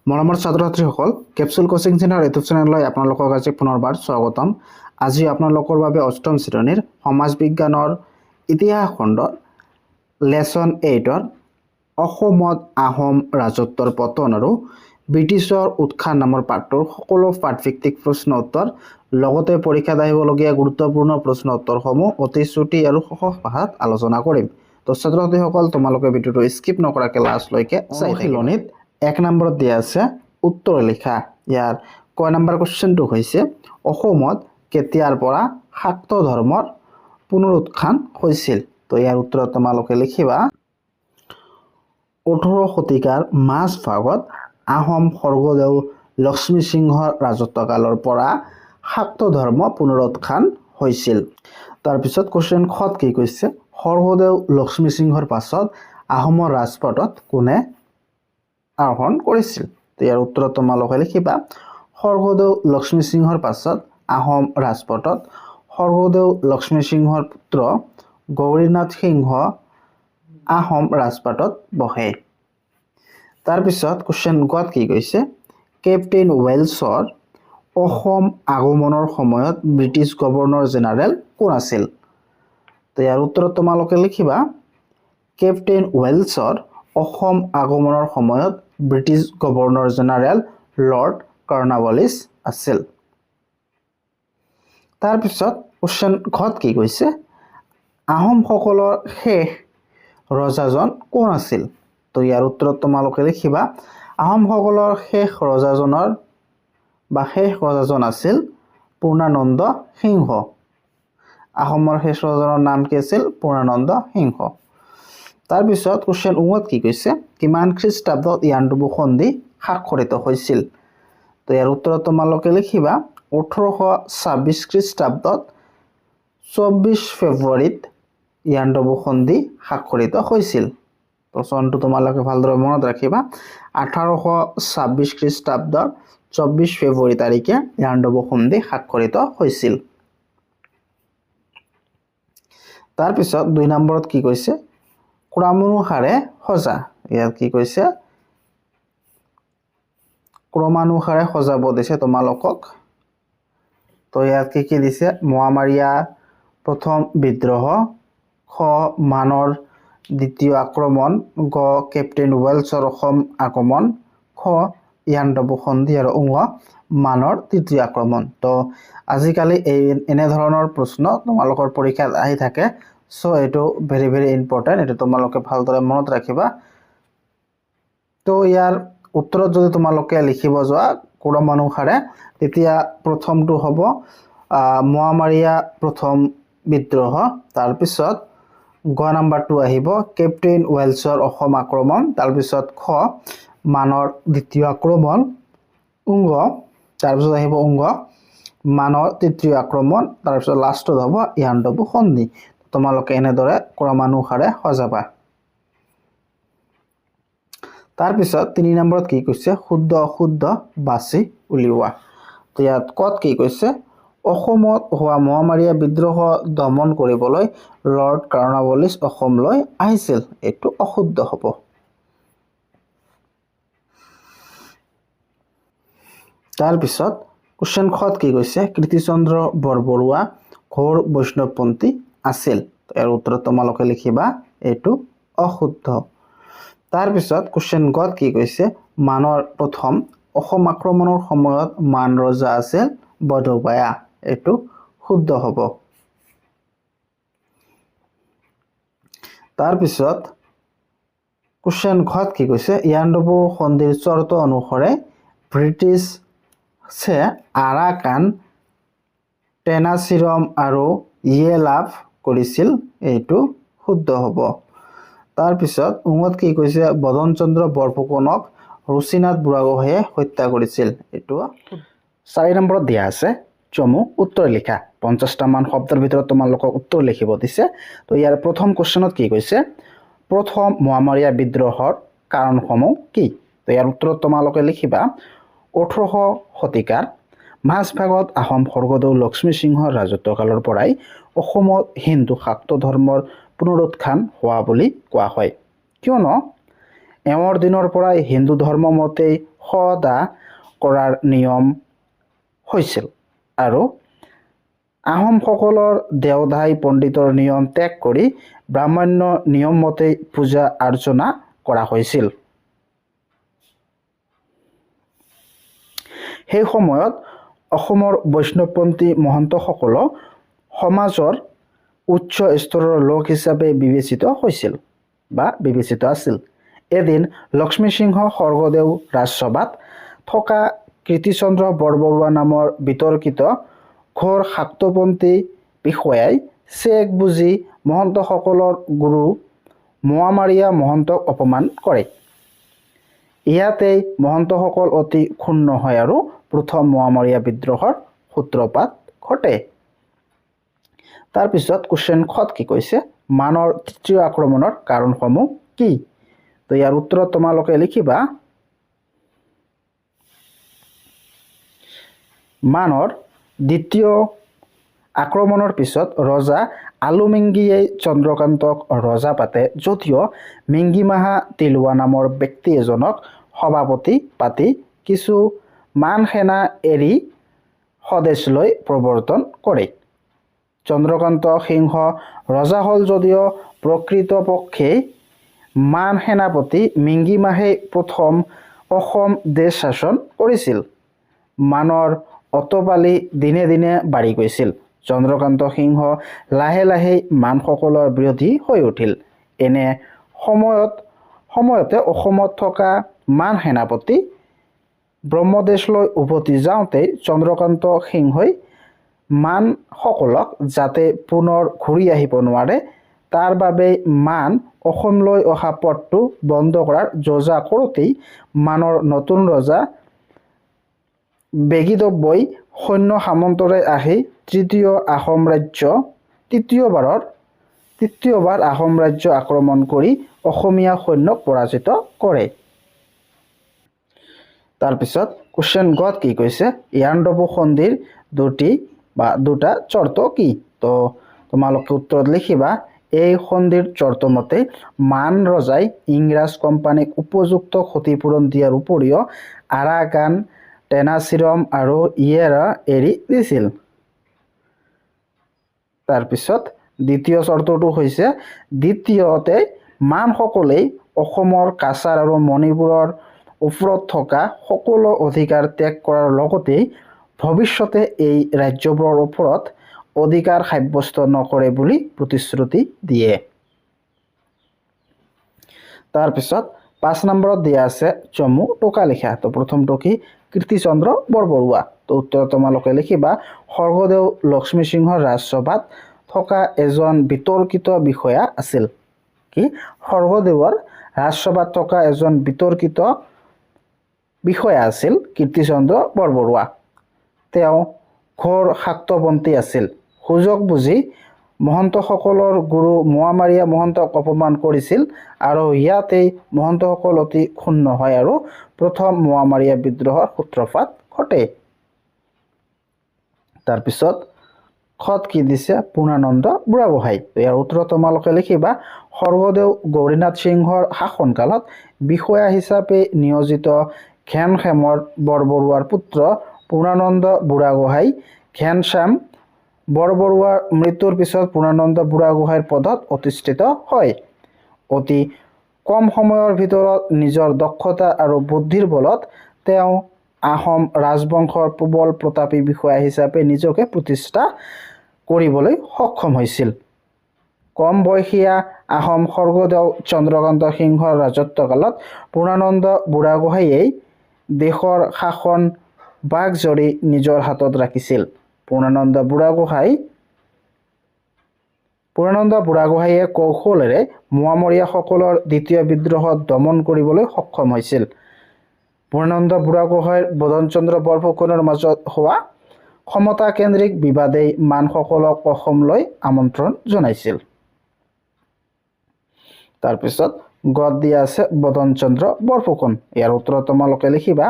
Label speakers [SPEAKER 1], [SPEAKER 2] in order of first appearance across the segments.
[SPEAKER 1] মৰমৰ ছাত্ৰ-ছাত্ৰীসকল, capsule coaching centre YouTube চেনেললৈ আপোনালোকক আজি পুনৰবাৰ স্বাগতম। আজি আপোনালোকৰ বাবে অষ্টম শ্ৰেণীৰ সমাজ বিজ্ঞানৰ ইতিহাস খণ্ডৰ লেচন 8ৰ অসমত আহোম ৰাজত্বৰ পতন আৰু ব্ৰিটিছৰ উত্থান নামৰ পাঠটোৰ সকলো পাঠভিত্তিক প্ৰশ্ন উত্তৰ লগতে পৰীক্ষাত আহিবলগীয়া গুৰুত্বপূৰ্ণ প্ৰশ্ন উত্তৰসমূহ অতি চুটি আৰু সহজ ভাষাত আলোচনা কৰিম। তো ছাত্ৰ-ছাত্ৰীসকল, তোমালোকে ভিডিঅ'টো স্কিপ নকৰাকৈ লাষ্টলৈকে চাই থাকিবা। 1 নম্বৰত দিয়া আছে উত্তৰ লিখা। ইয়াৰ ক নম্বৰ কোৱেশ্চনটো হৈছে অসমত কেতিয়াৰ পৰা শাক্ত ধৰ্মৰ পুনৰুত্থান হৈছিল। তো ইয়াৰ উত্তৰত তোমালোকে লিখিবা 18 শতিকাৰ মাজভাগত আহোম স্বৰ্গদেউ লক্ষ্মী সিংহৰ ৰাজত্বকালৰ পৰা শাক্ত ধৰ্ম পুনৰুত্থান হৈছিল। তাৰপিছত কোৱেশ্চন খত কি কৈছে, স্বৰ্গদেউ লক্ষ্মী সিংহৰ পাছত আহোমৰ ৰাজপাটত কোনে আৰোহণ কৰিছিল। তো ইয়াৰ উত্তৰত তোমালোকে লিখিবা স্বৰ্গদেউ লক্ষ্মী সিংহৰ পাছত আহোম ৰাজপাটত স্বৰ্গদেউ লক্ষ্মী সিংহৰ পুত্ৰ গৌৰীনাথ সিংহ আহোম ৰাজপাটত বহে। তাৰপিছত কোৱেশ্চন গত কি কৈছে, কেপ্টেইন ৱেলছৰ অসম আগমনৰ সময়ত ব্ৰিটিছ গভৰ্ণৰ জেনেৰেল কোন আছিল। তো ইয়াৰ উত্তৰত তোমালোকে লিখিবা কেপ্টেইন ৱেলছৰ অসম আগমনৰ সময়ত British governor general lord Cornwallis আছিল। তাৰপিছত কোৱেশ্চন ঘত কি কৈছে, আহোমসকলৰ শেষ ৰজাজন কোন আছিল। তো ইয়াৰ উত্তৰত তোমালোকে লিখিবা আহোমসকলৰ শেষ ৰজাজন আছিল পূৰ্ণানন্দ সিংহ। আহোমৰ শেষ ৰজাৰ নাম কি আছিল? পূৰ্ণানন্দ সিংহ। তাৰপিছত কোৱেশ্চন উঙত কি কৈছে, কিমান খ্ৰীষ্টাব্দত ইয়াণ্ডাবু সন্ধি স্বাক্ষৰিত হৈছিল। তো ইয়াৰ উত্তৰত তোমালোকে লিখিবা 1826 খ্ৰীষ্টাব্দত 24 ফেব্ৰুৱাৰীত ইয়াণ্ডাবু সন্ধি স্বাক্ষৰিত হৈছিল। তো চনটো তোমালোকে ভালদৰে মনত ৰাখিবা 1826 খ্ৰীষ্টাব্দৰ 24 ফেব্ৰুৱাৰী তাৰিখে ইয়াণ্ডাবু সন্ধি স্বাক্ষৰিত হৈছিল। তাৰপিছত 2 নম্বৰত কি কৈছে, ক্ৰমানুসাৰে সজা। ইয়াত কি কৈছে, ক্ৰমানুসাৰে সজাব দিছে তোমালোকক। তো ইয়াত কি দিছে, মোৱামৰীয়া প্ৰথম বিদ্ৰোহ, খ মানৰ দ্বিতীয় আক্ৰমণ, গ কেপ্টেইন ৱেলছৰ অসম আগমন, খ ইয়াণ্ডাবু সন্ধি আৰু ঙ মানৰ তৃতীয় আক্ৰমণ। তো আজিকালি এনেধৰণৰ প্ৰশ্ন তোমালোকৰ পৰীক্ষাত আহি থাকে। চ' এইটো ভেৰি ভেৰি ইম্পৰ্টেণ্ট, এইটো তোমালোকে ভালদৰে মনত ৰাখিবা। তো ইয়াৰ উত্তৰত যদি তোমালোকে লিখিব যোৱা ক্ৰমানুসাৰে, তেতিয়া প্ৰথমটো হ'ব মোৱামৰীয়া প্ৰথম বিদ্ৰোহ। তাৰপিছত গ নম্বৰটো আহিব কেপ্টেইন ৱেলছৰ অসম আক্ৰমণ। তাৰপিছত খ মানৰ দ্বিতীয় আক্ৰমণ, তাৰপিছত আহিব মানৰ তৃতীয় আক্ৰমণ, তাৰপিছত লাষ্টত হ'ব ইয়াণ্ডাবু সন্ধি। তোমালোকে এনেদৰে ক্ৰমানুসাৰে সজাবা। তাৰপিছত 3 নম্বৰত কি কৈছে, শুদ্ধ অশুদ্ধ বাছি উলিওৱা। তো ইয়াত কত কি কৈছে, অসমত হোৱা মোৱামৰীয়া বিদ্ৰোহ দমন কৰিবলৈ লৰ্ড কৰ্ণৱালিছ অসমলৈ আহিছিল। এইটো অশুদ্ধ হ'ব। তাৰপিছত কোৱেশ্চন খত কি কৈছে, কীৰ্তিচন্দ্ৰ বৰবৰুৱা ঘোৰ বৈষ্ণৱপন্থী আছিল। ইয়াৰ উত্তৰত তোমালোকে লিখিবা এইটো অশুদ্ধ। তাৰপিছত কোৱেশ্চন গত কি কৈছে, মানৰ প্ৰথম অসম আক্ৰমণৰ সময়ত মান ৰজা আছিল বৰদোবায়া। এইটো শুদ্ধ হ'ব। তাৰপিছত কোৱেশ্চন ঘত কি কৈছে, ইয়াণ্ডাবু সন্ধিৰ চৰ্ত অনুসৰে ব্ৰিটিছে আৰাকান, টেনাচিৰম আৰু ইয়ে লাভ কৰিছিল। এইটো শুদ্ধ হ'ব। তাৰপিছত উঙত কি কৈছে, বদন চন্দ্ৰ বৰফুকনক ৰুচিনাথ বুঢ়াগোহাঁইয়ে হত্যা কৰিছিল। এইটো 4 নম্বৰত দিয়া আছে চমু উত্তৰ লিখা। 50টা মান শব্দৰ ভিতৰত তোমালোকক উত্তৰ লিখিব দিছে। তো ইয়াৰ প্ৰথম কোৱেশ্চনত কি কৈছে, প্ৰথম মোৱামৰীয়া বিদ্ৰোহৰ কাৰণসমূহ কি। তো ইয়াৰ উত্তৰত তোমালোকে লিখিবা 18 শতিকাৰ মাজভাগত আহোম স্বৰ্গদেউ লক্ষ্মী সিংহৰ ৰাজত্বকালৰ পৰাই অসমত হিন্দু শাক্ত ধৰ্মৰ পুনৰুত্থান হোৱা বুলি কোৱা হয়, কিয়নো এওঁৰ দিনৰ পৰাই হিন্দু ধৰ্ম মতেই সদা কৰাৰ নিয়ম হৈছিল আৰু আহোমসকলৰ দেওধাই পণ্ডিতৰ নিয়ম ত্যাগ কৰি ব্ৰাহ্মণ্য নিয়ম মতে পূজা অৰ্চনা কৰা হৈছিল। সেই সময়ত অসমৰ বৈষ্ণৱপন্থী মহন্তসকলক সমাজৰ উচ্চ স্তৰৰ লোক হিচাপে বিবেচিত হৈছিল বা বিবেচিত আছিল। এদিন লক্ষ্মীসিংহ স্বৰ্গদেউ ৰাজসভাত থকা কীৰ্তিচন্দ্ৰ বৰবৰুৱা নামৰ বিতৰ্কিত ঘোৰ শাক্তপন্থী বিষয়াই চেক বুজি মহন্তসকলৰ গুৰু মোৱামৰীয়া মহন্তক অপমান কৰে। ইয়াতেই মহন্তসকল অতি ক্ষুণ্ণ হয় আৰু প্ৰথম মোৱামৰীয়া বিদ্ৰোহৰ সূত্ৰপাত ঘটে। তাৰপিছত কুৱেশ্যন খত কি কৈছে, মানৰ তৃতীয় আক্ৰমণৰ কাৰণসমূহ কি? তো ইয়াৰ উত্তৰত তোমালোকে লিখিবা মানৰ দ্বিতীয় আক্ৰমণৰ পিছত ৰজা আলুমিংগীয়ে চন্দ্ৰকান্তক ৰজা পাতে, যদিও মিংগীমাহা তিলুৱা নামৰ ব্যক্তি এজনক সভাপতি পাতি কিছু মান সেনা এৰি স্বদেশলৈ প্ৰৱৰ্তন কৰে। চন্দ্ৰকান্ত সিংহ ৰজা হ'ল যদিও প্ৰকৃতপক্ষে মান সেনাপতি মিংগীমাহে প্ৰথম অসম দেশ শাসন কৰিছিল। মানৰ অটপালি দিনে দিনে বাঢ়ি গৈছিল। চন্দ্ৰকান্ত সিংহ লাহে লাহে মানসকলৰ বিৰোধী হৈ উঠিল। এনে সময়তে অসমত থকা মান সেনাপতি ব্ৰহ্মদেশলৈ উভতি যাওঁতে চন্দ্ৰকান্ত সিংহই মানসকলক যাতে পুনৰ ঘূৰি আহিব নোৱাৰে তাৰ বাবে মান অসমলৈ অহা পথটো বন্ধ কৰাৰ যোজা কৰোঁতেই মানৰ নতুন ৰজা বেগিদব্বই সৈন্য সামন্তৰে আহি তৃতীয়বাৰ আহোম ৰাজ্য আক্ৰমণ কৰি অসমীয়া সৈন্যক পৰাজিত কৰে। তাৰপিছত কুৱেশ্যন গত কি কৈছে, ইয়াণ্ডাবু সন্ধিৰ দুটা চৰ্ত কি? তো তোমালোকে উত্তৰত লিখিবা এই সন্ধিৰ চৰ্ত মতে মান ৰজাই ইংৰাজ কোম্পানীক উপযুক্ত ক্ষতিপূৰণ দিয়াৰ উপৰিও আৰাকান, টেনাচিৰম আৰু ইয়েৰা এৰি দিছিল। তাৰপিছত দ্বিতীয় চৰ্তটো হৈছে দ্বিতীয়তে মানসকলেই অসমৰ কাছাৰ আৰু মণিপুৰৰ ওপৰত থকা সকলো অধিকাৰ ত্যাগ কৰাৰ লগতে ভৱিষ্যতে এই ৰাজ্যবোৰৰ ওপৰত অধিকাৰ সাব্যস্ত নকৰে বুলি প্ৰতিশ্ৰুতি দিয়ে। তাৰপিছত 5 নম্বৰত দিয়া আছে চমু টোকা লিখা। তো প্ৰথমটো কি, কীৰ্তিচন্দ্ৰ বৰবৰুৱা। তো উত্তৰত তোমালোকে লিখিবা স্বৰ্গদেউ লক্ষ্মীসিংহৰ ৰাজসভাত থকা এজন বিতৰ্কিত বিষয়া আছিল। কি, স্বৰ্গদেউৰ ৰাজসভাত থকা এজন বিতৰ্কিত বিষয়া আছিল কীৰ্তিচন্দ্ৰ বৰবৰুৱা। তেওঁ ঘোৰ শাক্তপন্থী আছিল। সুযোগ বুজি মহন্তসকলৰ গুৰু মোৱামৰীয়া মহন্তক অপমান কৰিছিল আৰু ইয়াতেই মহন্তসকল অতি ক্ষুণ্ণ হয় আৰু প্ৰথম মোৱামৰীয়া বিদ্ৰোহৰ সূত্ৰপাত ঘটে। তাৰপিছত খত কি দিছে, পূৰ্ণানন্দ বুঢ়াগোহাঁই। ইয়াৰ উত্তৰত তোমালোকে লিখিবা স্বৰ্গদেউ গৌৰীনাথ সিংহৰ শাসনকালত বিষয়া হিচাপে নিয়োজিত ঘেনশ্যামৰ বৰবৰুৱাৰ পুত্ৰ পূৰ্ণানন্দ বুঢ়াগোহাঁই ঘেনশ্যাম বৰবৰুৱাৰ মৃত্যুৰ পিছত পূৰ্ণানন্দ বুঢ়াগোহাঁইৰ পদত অধিষ্ঠিত হয়। অতি কম সময়ৰ ভিতৰত নিজৰ দক্ষতা আৰু বুদ্ধিৰ বলত তেওঁ আহোম ৰাজবংশৰ প্ৰবল প্ৰতাপী বিষয়া হিচাপে নিজকে প্ৰতিষ্ঠা কৰিবলৈ সক্ষম হৈছিল। কম বয়সীয়া আহোম স্বৰ্গদেউ চন্দ্ৰকান্ত সিংহৰ ৰাজত্বকালত পূৰ্ণানন্দ বুঢ়াগোহাঁইয়ে দেশৰ শাসন বাঘজৰী নিজৰ হাতত ৰাখিছিল। পূৰ্ণানন্দ বুঢ়াগোহাঁইয়ে কৌশলেৰে মোৱামৰীয়াসকলৰ দ্বিতীয় বিদ্ৰোহত দমন কৰিবলৈ সক্ষম হৈছিল। পূৰ্ণানন্দ বুঢ়াগোহাঁইৰ বদনচন্দ্ৰ বৰফুকনৰ মাজত হোৱা ক্ষমতাকেন্দ্ৰিক বিবাদেই মানসকলক অসমলৈ আমন্ত্ৰণ জনাইছিল। তাৰপিছত গত দিয়া আছে বদনচন্দ্ৰ বৰফুকন। ইয়াৰ উত্তৰত তোমালোকে লিখিবা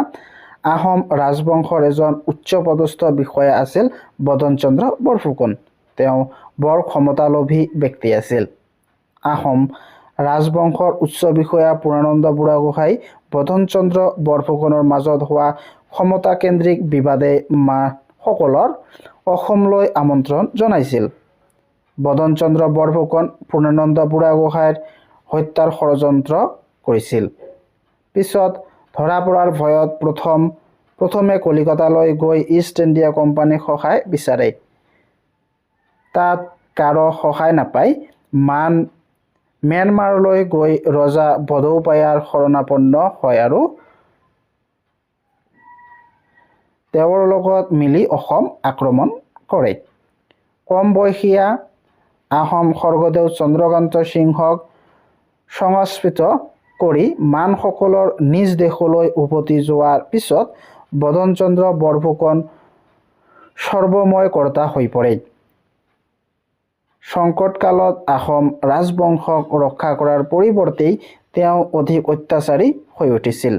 [SPEAKER 1] আহোম ৰাজবংশৰ এজন উচ্চপদস্থ বিষয়া আছিল বদনচন্দ্ৰ বৰফুকন। তেওঁ বৰ ক্ষমতালোভী ব্যক্তি আছিল। আহোম ৰাজবংশৰ উচ্চ বিষয়া পূৰ্ণানন্দ বুঢ়াগোহাঁই বদনচন্দ্ৰ বৰফুকনৰ মাজত হোৱা ক্ষমতাকেন্দ্ৰিক বিবাদে সকলৰ অসমলৈ আমন্ত্ৰণ জনাইছিল। বদনচন্দ্ৰ বৰফুকন পূৰ্ণানন্দ বুঢ়াগোহাঁইৰ হত্যাৰ ষড়যন্ত্ৰ কৰিছিল। পিছত ধৰা পৰাৰ ভয়ত প্ৰথমে কলিকতালৈ গৈ ইষ্ট ইণ্ডিয়া কোম্পানীক সহায় বিচাৰে। তাত কাৰো সহায় নাপাই ম্যানমাৰলৈ গৈ ৰজা বড়ৌপায়াৰ শৰণাপন্ন হয় আৰু তেওঁৰ লগত মিলি অসম আক্ৰমণ কৰে। কম বয়সীয়া আহোম স্বৰ্গদেউ চন্দ্ৰকান্ত সিংহক সংস্কৃত কৰি মানসকলৰ নিজ দেশলৈ উভতি যোৱাৰ পিছত বদনচন্দ্ৰ বৰফুকন সৰ্বময় কৰ্তা হৈ পৰে। সংকটকালত আহোম ৰাজবংশক ৰক্ষা কৰাৰ পৰিৱৰ্তে তেওঁ অধিক অত্যাচাৰী হৈ উঠিছিল।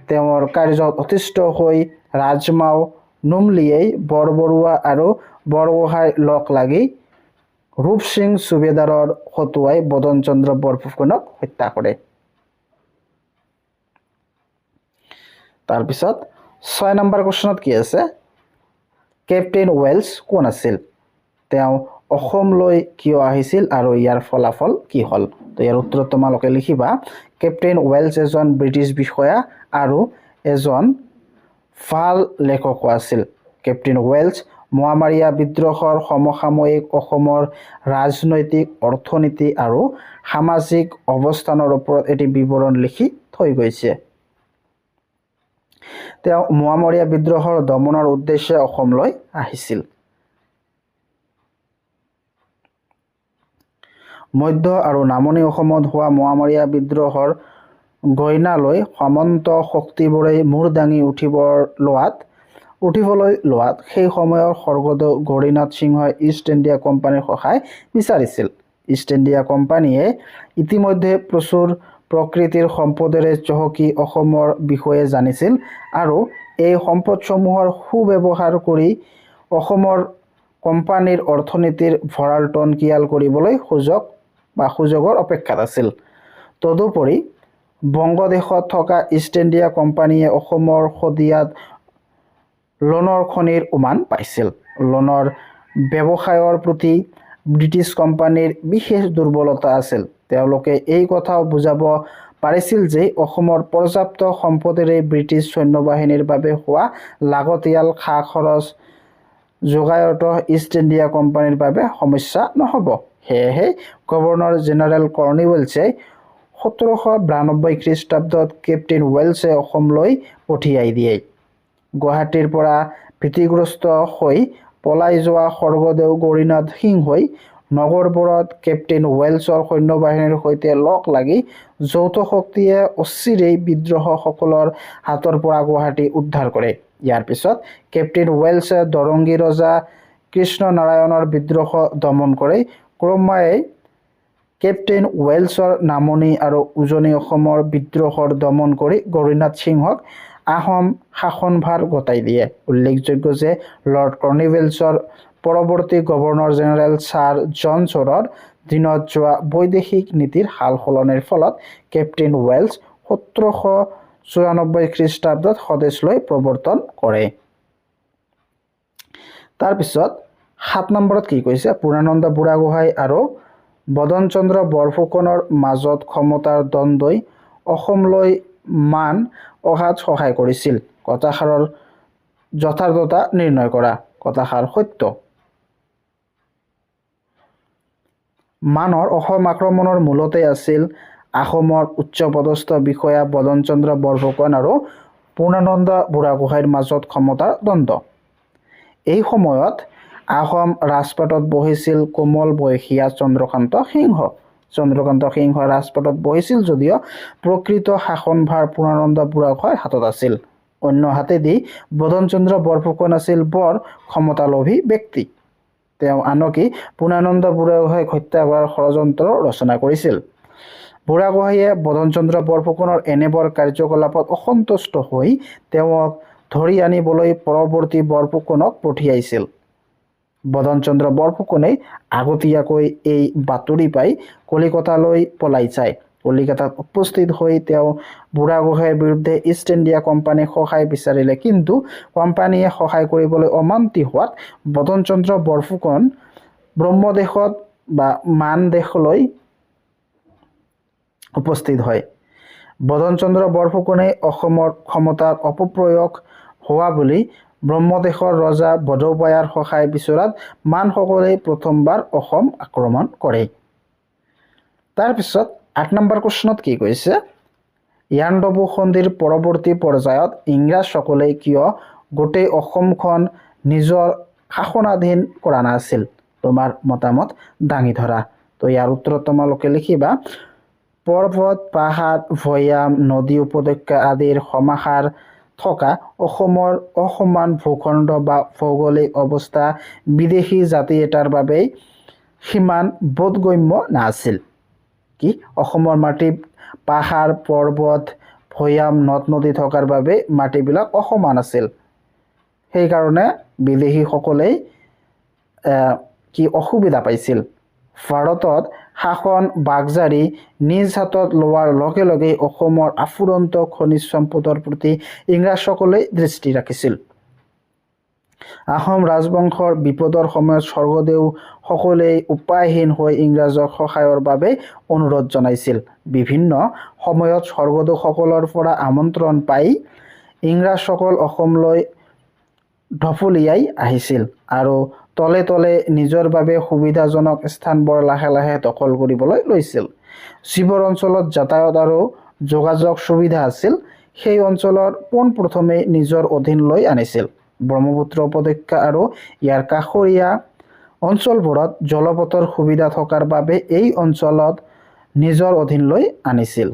[SPEAKER 1] তেওঁৰ কাৰ্যত অতিষ্ঠ হৈ ৰাজমাও নুমলীয়ে বৰবৰুৱা আৰু বৰগোহাঁইৰ লগ লাগি ৰূপসিং সুবেদাৰৰ হতুৱাই বদনচন্দ্ৰ বৰফুকনক হত্যা কৰে। তাৰপিছত 6 নম্বৰ কুৱেশ্যনত কি আছে, কেপ্টেইন ৱেলছ কোন আছিল? তেওঁ অসমলৈ কিয় আহিছিল আৰু ইয়াৰ ফলাফল কি হ'ল? তো ইয়াৰ উত্তৰত তোমালোকে লিখিবা কেপ্টেইন ৱেলছ এজন ব্ৰিটিছ বিষয়া আৰু এজন ভাল লেখকো আছিল। কেপ্টেইন ৱেলছ মোৱামৰীয়া বিদ্ৰোহৰ সমসাময়িক অসমৰ ৰাজনৈতিক, অৰ্থনীতি আৰু সামাজিক অৱস্থানৰ ওপৰত এটি বিৱৰণ লিখি থৈ গৈছে। তেওঁ মোৱামৰীয়া বিদ্ৰোহৰ দমনৰ উদ্দেশ্যে অসমলৈ আহিছিল। মধ্য আৰু নামনি অসমত হোৱা মোৱামৰীয়া বিদ্ৰোহৰ গইনালৈ সামন্ত শক্তিবোৰে মূৰ দাঙি উঠিবলৈ লোৱাত সেই সময়ৰ স্বৰ্গদেউ গৌৰীনাথ সিংহই ইষ্ট ইণ্ডিয়া কোম্পানীৰ সহায় বিচাৰিছিল। ইষ্ট ইণ্ডিয়া কোম্পানীয়ে ইতিমধ্যে প্ৰচুৰ প্ৰকৃতিৰ সম্পদেৰে চহকী অসমৰ বিষয়ে জানিছিল আৰু এই সম্পদসমূহৰ সুব্যৱহাৰ কৰি অসমৰ কোম্পানীৰ অৰ্থনীতিৰ ভঁৰাল টনকিয়াল কৰিবলৈ সুযোগৰ অপেক্ষাত আছিল। তদুপৰি বংগদেশত থকা ইষ্ট ইণ্ডিয়া কোম্পানীয়ে অসমৰ শদিয়াত লোণৰ খনিৰ উমান পাইছিল। লোণৰ ব্যৱসায়ৰ প্ৰতি ব্ৰিটিছ কোম্পানীৰ বিশেষ দুৰ্বলতা আছিল। তেওঁলোকে এই কথাও বুজাব পাৰিছিল যে অসমৰ পৰ্যাপ্ত সম্পদেৰে ব্ৰিটিছ সৈন্যবাহিনীৰ বাবে হোৱা লাগতিয়াল খা-খৰচ যোগায়ত ইষ্ট ইণ্ডিয়া কোম্পানীৰ বাবে সমস্যা নহ'ব। সেয়েহে গভৰ্ণৰ জেনেৰেল কৰ্ণৱালিছে 1792 খ্ৰীষ্টাব্দত কেপ্টেইন ৱেলছে অসমলৈ পঠিয়াই দিয়ে। গুৱাহাটীৰ পৰা ভীতিগ্ৰস্ত হৈ পলাই যোৱা স্বৰ্গদেউ গৌৰীনাথ সিংহই নগৰবোৰত কেপ্টেইন ৱেলছৰ সৈন্যবাহিনীৰ সৈতে লগ লাগি যৌথ শক্তিয়ে অচিৰেই বিদ্ৰোহীসকলৰ হাতৰ পৰা গুৱাহাটী উদ্ধাৰ কৰে। ইয়াৰ পিছত কেপ্টেইন ৱেলছে দৰংগী ৰজা কৃষ্ণনাৰায়ণৰ বিদ্ৰোহ দমন কৰে। ক্ৰমান্বয়ে কেপ্টেইন ৱেলছৰ নামনি আৰু উজনি অসমৰ বিদ্ৰোহৰ দমন কৰি গৌৰীনাথ সিংহক আহোম শাসনভাৰ গতাই দিয়ে। উল্লেখযোগ্য যে লৰ্ড কৰ্ণৱালিছৰ পৰৱৰ্তী গভৰ্ণৰ জেনেৰেল ছাৰ জন শ্বৰৰ দিনত যোৱা বৈদেশিক নীতিৰ সালসলনিৰ ফলত কেপ্টেইন ৱেলছ 1794 খ্ৰীষ্টাব্দত স্বদেশলৈ প্ৰৱৰ্তন কৰে। তাৰপিছত 7 নম্বৰত কি কৈছে, পূৰ্ণানন্দ বুঢ়াগোহাঁই আৰু বদনচন্দ্ৰ বৰফুকনৰ মাজত ক্ষমতাৰ দ্বন্দ্বই অসমলৈ মান অহাত সহায় কৰিছিল। কথাষাৰৰ যথাৰ্থতা নিৰ্ণয় কৰা। কথাষাৰ সত্য। মানৰ অসম আক্ৰমণৰ মূলতে আছিল আহোমৰ উচ্চপদস্থ বিষয়া বদনচন্দ্ৰ বৰফুকন আৰু পূৰ্ণানন্দ বুঢ়াগোহাঁইৰ মাজত ক্ষমতাৰ দ্বন্দ্ব। এই সময়ত আহোম ৰাজপাটত বহিছিল কোমল বয়সীয়া চন্দ্ৰকান্ত সিংহ। চন্দ্ৰকান্ত সিংহ ৰাজপাটত বহিছিল যদিও প্ৰকৃত শাসনভাৰ পূৰ্ণানন্দ বুঢ়াগোহাঁইৰ হাতত আছিল। অন্য হাতেদি বদনচন্দ্ৰ বৰফুকন আছিল বৰ ক্ষমতালোভী ব্যক্তি। তেওঁ আনকি পূৰ্ণানন্দ বুঢ়াগোহাঁইক হত্যা কৰাৰ ষড়যন্ত্ৰ ৰচনা কৰিছিল। বুঢ়াগোহাঁইয়ে বদনচন্দ্ৰ বৰফুকনৰ এনেবোৰ কাৰ্যকলাপত অসন্তুষ্ট হৈ তেওঁক ধৰি আনিবলৈ পৰৱৰ্তী বৰফুকনক পঠিয়াইছিল। বদনচন্দ্ৰ বৰফুকনে আগতীয়াকৈ এই বাতৰি পাই কলিকতালৈ পলাই যায়। কলিকতাত উপস্থিত হৈ তেওঁ বুঢ়াগোহাঁইৰ বিৰুদ্ধে ইষ্ট ইণ্ডিয়া কোম্পানীক সহায় বিচাৰিলে, কিন্তু কোম্পানীয়ে সহায় কৰিবলৈ অমান্তি হোৱাত বদনচন্দ্ৰ বৰফুকন ব্ৰহ্মদেশত বা মানদেশলৈ উপস্থিত হয়। বদনচন্দ্ৰ বৰফুকনে অসমৰ ক্ষমতাৰ অপপ্ৰয়োগ হোৱা বুলি ব্ৰহ্মদেশৰ ৰজা বড়োপায়াৰ সহায় বিচৰাত মানসকলে প্ৰথমবাৰ অসম আক্ৰমণ কৰে। তাৰপিছত ৮ নম্বৰ প্ৰশ্নত কি কৈছে, ইয়াণ্ডাবু সন্ধিৰ পৰৱৰ্তী পৰ্যায়ত ইংৰাজসকলে কিয় গোটেই অসমখন নিজৰ শাসনাধীন কৰা নাছিল? তোমাৰ মতামত দাঙি ধৰা। তো ইয়াৰ উত্তৰত তোমালোকে লিখিবা, পৰ্বত, পাহাৰ, ভৈয়াম, নদী, উপত্যকা আদিৰ সমাহাৰ থকা অসমৰ অসমান ভূখণ্ড বা ভৌগোলিক অৱস্থা বিদেশী জাতি এটাৰ বাবে সিমান বোধগম্য নাছিল। কি অসমৰ মাটি পাহাৰ, পৰ্বত, ভৈয়াম, নদ নদী থকাৰ বাবে মাটিবিলাক অসমান আছিল। সেইকাৰণে বিদেশীসকলে কি অসুবিধা পাইছিল। ভাৰতত শাসন বাগজাৰি নিজ হাতত লোৱাৰ লগে লগে অসমৰ আফুৰন্ত খনিজ সম্পদৰ প্ৰতি ইংৰাজসকলে দৃষ্টি ৰাখিছিল। আহোম ৰাজবংশৰ বিপদৰ সময়ত স্বৰ্গদেউ সকলে উপায়হীন হৈ ইংৰাজক সহায়ৰ বাবে অনুৰোধ জনাইছিল। বিভিন্ন সময়ত স্বৰ্গদেউসকলৰ পৰা আমন্ত্ৰণ পাই ইংৰাজসকল অসমলৈ ঢপলিয়াই আহিছিল আৰু তলে তলে নিজৰ বাবে সুবিধাজনক স্থানবোৰ লাহে লাহে দখল কৰিবলৈ লৈছিল। যিবোৰ অঞ্চলত যাতায়াত আৰু যোগাযোগ সুবিধা আছিল, সেই অঞ্চলৰ পোনপ্ৰথমে নিজৰ অধীনলৈ আনিছিল। ব্ৰহ্মপুত্ৰ উপত্যকা আৰু ইয়াৰ কাষৰীয়া অঞ্চলবোৰত জলপথৰ সুবিধা থকাৰ বাবে এই অঞ্চলত নিজৰ অধীনলৈ আনিছিল।